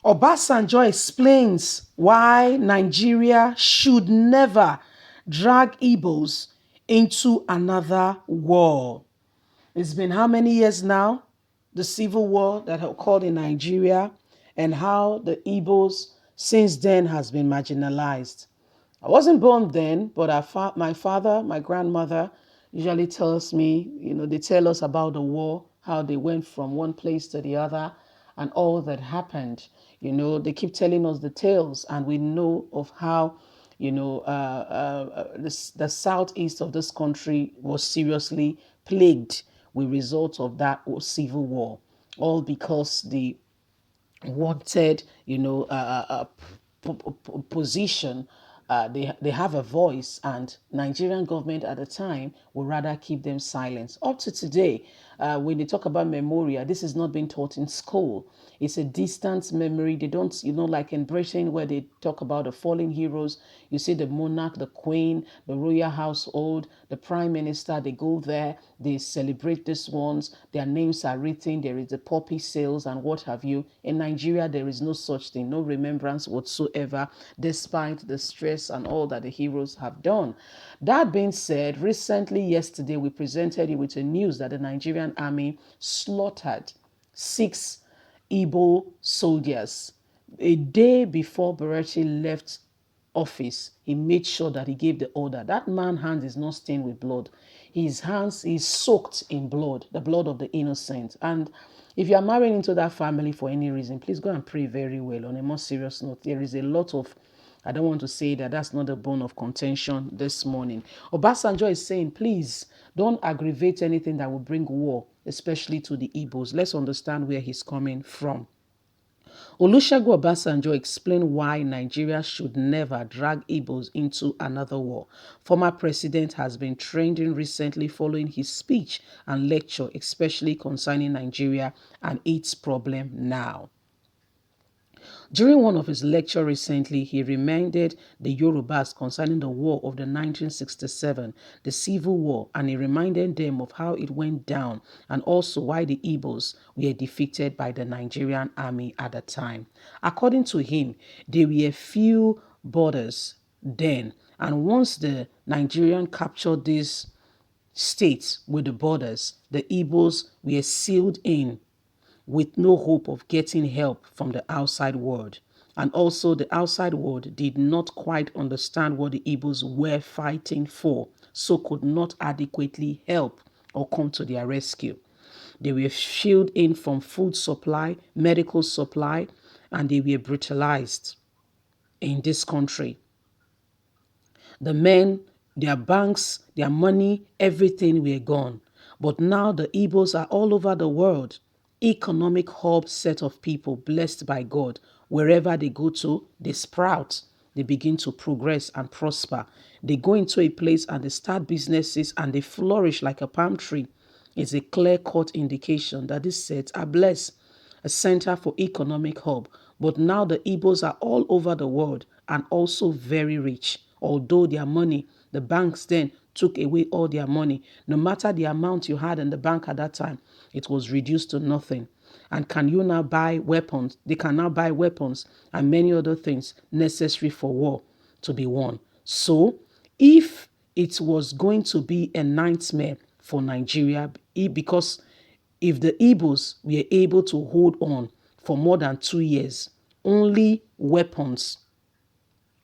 Obasanjo explains why Nigeria should never drag Igbos into another war. It's been how many years now? The civil war that occurred in Nigeria, and how the Igbos since then has been marginalized. I wasn't born then, but my father, my grandmother usually tells me, they tell us about the war, how they went from one place to the other and all that happened. They keep telling us the tales, and we know of how, the southeast of this country was seriously plagued with result of that civil war, all because the wanted, position. They have a voice, and Nigerian government at the time would rather keep them silent. Up to today, when they talk about memorial, this is not being taught in school. It's a distant memory. They don't, like in Britain, where they talk about the fallen heroes. You see the monarch, the queen, the royal household, the prime minister. They go there, they celebrate these ones. Their names are written. There is the poppy sales and what have you. In Nigeria, there is no such thing, no remembrance whatsoever, despite the stress and all that the heroes have done. That being said, recently, yesterday, we presented you with a news that the Nigerian army slaughtered 6 Igbo soldiers. A day before Buhari left office, he made sure that he gave the order. That man's hand is not stained with blood. His hands is soaked in blood, the blood of the innocent. And if you are married into that family for any reason, please go and pray very well. On a more serious note, there is a lot of, I don't want to say that that's not a bone of contention this morning. Obasanjo is saying, please don't aggravate anything that will bring war, especially to the Igbos. Let's understand where he's coming from. Olusegun Obasanjo explained why Nigeria should never drag Igbos into another war. Former president has been trending recently following his speech and lecture, especially concerning Nigeria and its problem now. During one of his lectures recently, he reminded the Yorubas concerning the war of the 1967, the Civil War, and he reminded them of how it went down and also why the Igbos were defeated by the Nigerian army at the time. According to him, there were few borders then, and once the Nigerian captured these states with the borders, the Igbos were sealed in with no hope of getting help from the outside world. And also the outside world did not quite understand what the Igbos were fighting for, so could not adequately help or come to their rescue. They were shielded in from food supply, medical supply, and they were brutalized in this country. The men, their banks, their money, everything were gone. But now the Igbos are all over the world. Economic hub set of people blessed by God. Wherever they go to, they sprout. They begin to progress and prosper. They go into a place and they start businesses and they flourish like a palm tree. It's a clear-cut indication that these sets are blessed, a center for economic hub. But now the Igbos are all over the world and also very rich. Although their money, the banks then took away all their money. No matter the amount you had in the bank at that time, it was reduced to nothing. And can you now buy weapons? They can now buy weapons and many other things necessary for war to be won. So if it was going to be a nightmare for Nigeria, because if the Igbos were able to hold on for more than 2 years, only weapons,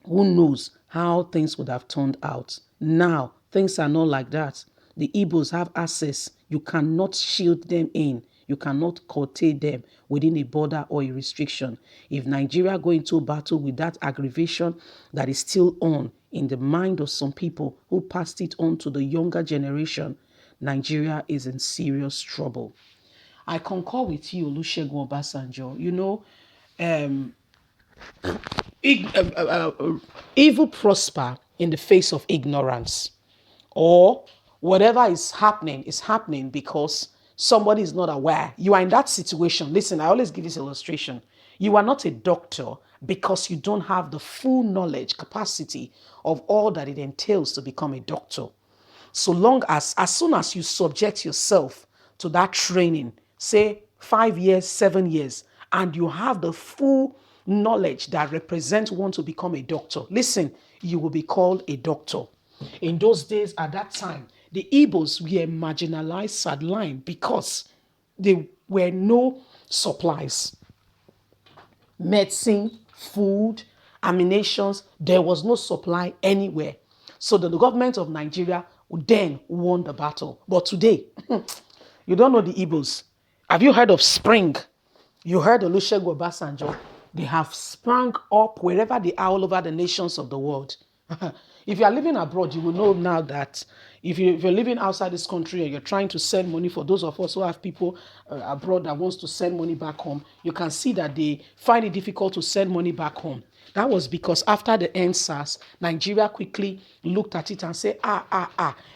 who knows how things would have turned out. Now, things are not like that. The Igbos have access. You cannot shield them in. You cannot curtail them within a border or a restriction. If Nigeria go into battle with that aggravation that is still on in the mind of some people who passed it on to the younger generation, Nigeria is in serious trouble. I concur with you, Olusegun Obasanjo. Evil prosper in the face of ignorance, or whatever is happening because somebody is not aware. You are in that situation. Listen, I always give this illustration. You are not a doctor because you don't have the full knowledge, capacity of all that it entails to become a doctor. So long as soon as you subject yourself to that training, say 5 years, 7 years, and you have the full knowledge that represents one to become a doctor, listen, you will be called a doctor. In those days, at that time, the Igbos were marginalized, sidelined, because there were no supplies, medicine, food, ammunitions. There was no supply anywhere. So the government of Nigeria then won the battle. But today, you don't know the Igbos. Have you heard of Spring? You heard of Olusegun Obasanjo. They have sprung up wherever they are all over the nations of the world. If you are living abroad, you will know now that if you're living outside this country and you're trying to send money, for those of us who have people abroad that wants to send money back home, you can see that they find it difficult to send money back home. That was because after the NSAS, Nigeria quickly looked at it and said,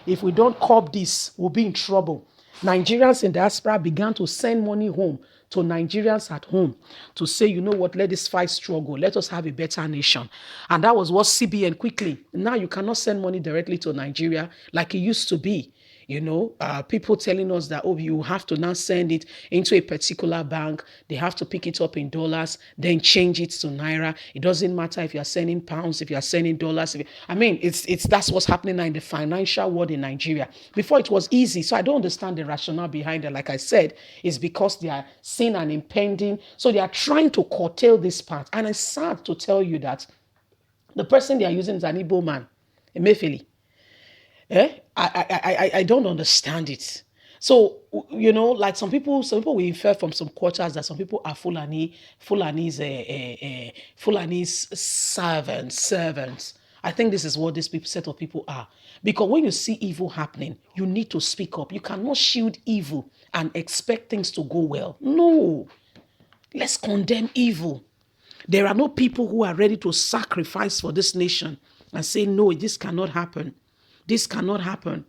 if we don't curb this, we'll be in trouble. Nigerians in diaspora began to send money home to Nigerians at home to say, you know what, let this fight struggle. Let us have a better nation. And that was what CBN quickly. Now you cannot send money directly to Nigeria like it used to be. People telling us that, oh, you have to now send it into a particular bank. They have to pick it up in dollars, then change it to naira. It doesn't matter if you're sending pounds, if you're sending dollars. That's what's happening now in the financial world in Nigeria. Before it was easy, so I don't understand the rationale behind it. Like I said, it's because they are seeing an impending, so they are trying to curtail this part. And it's sad to tell you that the person they are using is an Igbo man, Emefiele. I don't understand it. So, like some people will infer from some quarters that some people are Fulani's servants. I think this is what this set of people are. Because when you see evil happening, you need to speak up. You cannot shield evil and expect things to go well. No, let's condemn evil. There are no people who are ready to sacrifice for this nation and say, no, this cannot happen. This cannot happen.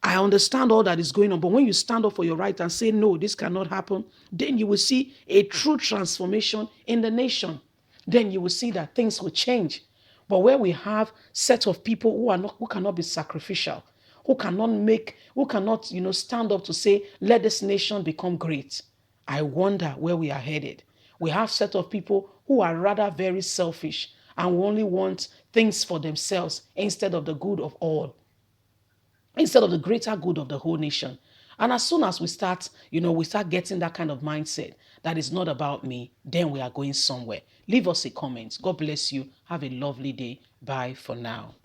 I understand all that is going on, but when you stand up for your right and say, no, this cannot happen, then you will see a true transformation in the nation. Then you will see that things will change. But where we have set of people who cannot be sacrificial, who cannot stand up to say, let this nation become great. I wonder where we are headed. We have set of people who are rather very selfish and who only want things for themselves instead of the good of all, instead of the greater good of the whole nation. And as soon as we start getting that kind of mindset that is not about me, then we are going somewhere. Leave us a comment. God bless you. Have a lovely day. Bye for now.